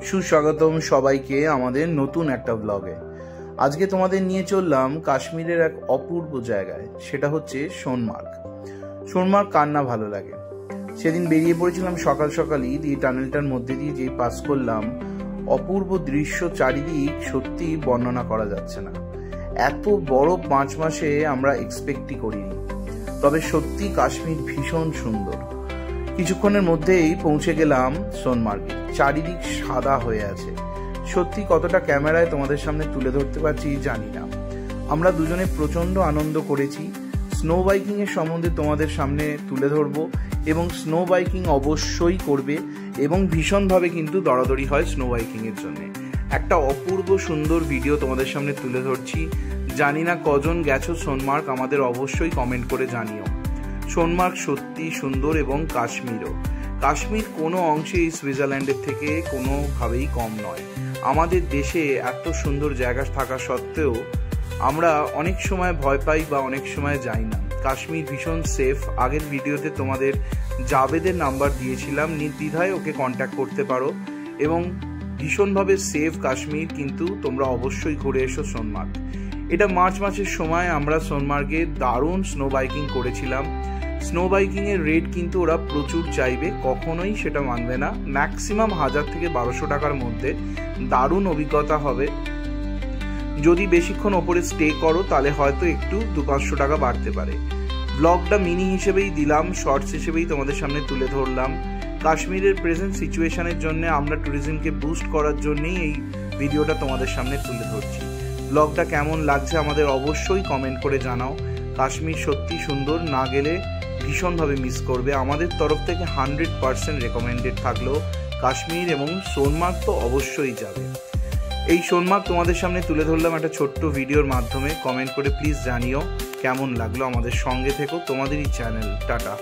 সুস্বাগতম সবাইকে আমাদের নতুন একটা ব্লগে। আজকে তোমাদের নিয়ে চললাম কাশ্মীরের এক অপূর্ব জায়গায়, সেটা হচ্ছে সোনমার্গ। সোনমার্গ কার না ভালো লাগে। সেদিন বেরিয়ে পড়েছিলাম সকাল সকালই, দিয়ে টানেলটার মধ্যে দিয়ে যে পাস করলাম, অপূর্ব দৃশ্য চারিদিক সত্যি বর্ণনা করা যাচ্ছে না। এত বড় 5 মাসে আমরা এক্সপেক্টই করিনি। তবে সত্যি কাশ্মীর ভীষণ সুন্দর। কিছুক্ষণের মধ্যেই পৌঁছে গেলাম সোনমার্গে। চারিদিক সাদা হয়ে আছে। সত্যি কতটা ক্যামেরায় তোমাদের সামনে তুলে ধরতে পারছি জানি না। আমরা দুজনে প্রচন্ড আনন্দ করেছি। স্নো বাইকিং এর সম্বন্ধে তোমাদের সামনে তুলে ধরবো এবং স্নো বাইকিং অবশ্যই করবে এবং ভীষণভাবে কিন্তু দরাদরি হয় স্নো বাইকিং এর জন্য। একটা অপূর্ব সুন্দর ভিডিও তোমাদের সামনে তুলে ধরছি। জানি না কজন গেছো সোনমার্গ, আমাদের অবশ্যই কমেন্ট করে জানিও। সোনমার্গ সত্যি সুন্দর এবং কাশ্মীরও। কাশ্মীর কোনো অংশে সুইজারল্যান্ডের থেকে কোনোভাবেই কম নয়। আমাদের দেশে এত সুন্দর জায়গা থাকা সত্ত্বেও আমরা অনেক সময় ভয় পাই বা অনেক সময় যাই না। কাশ্মীর ভীষণ সেফ। আগের ভিডিওতে তোমাদের জাবেদের নাম্বার দিয়েছিলাম, নির্দ্বিধায় ওকে কন্ট্যাক্ট করতে পারো এবং ভীষণভাবে সেফ কাশ্মীর। কিন্তু তোমরা অবশ্যই ঘুরে এসো সোনমার্গ। এটা মার্চ মাসের সময় আমরা সোনমার্গে দারুণ স্নো বাইকিং করেছিলাম। স্নো বাইকিং এর রেট কিন্তু ওরা প্রচুর চাইবে, কখনোই সেটা মানবে না। ম্যাক্সিমাম 1000 থেকে 1200 টাকার মধ্যে দারুণ অভিজ্ঞতা হবে। যদি বেশিক্ষণ ওপরে স্টে করো তাহলে হয়তো একটু 200-500 টাকা বাড়তে পারে। ব্লগটা মিনি হিসেবেই দিলাম, শর্টস হিসেবেই তোমাদের সামনে তুলে ধরলাম। কাশ্মীরের প্রেজেন্ট সিচুয়েশনের জন্য আমরা ট্যুরিজমকে বুস্ট করার জন্যই এই ভিডিওটা তোমাদের সামনে তুলে ধরছি। ব্লগটা কেমন লাগছে আমাদের অবশ্যই কমেন্ট করে জানাও। কাশ্মীর সত্যি সুন্দর, না গেলে ভীষণভাবে মিস করবে। আমাদের তরফ থেকে 100% রেকমেন্ডেড থাকলেও কাশ্মীর এবং সোনমার্গ তো অবশ্যই যাবে। এই সোনমার্গ তোমাদের সামনে তুলে ধরলাম একটা ছোট্ট ভিডিওর মাধ্যমে। কমেন্ট করে প্লিজ জানিও কেমন লাগলো। আমাদের সঙ্গে থেকো, তোমাদেরই চ্যানেল। টাটা।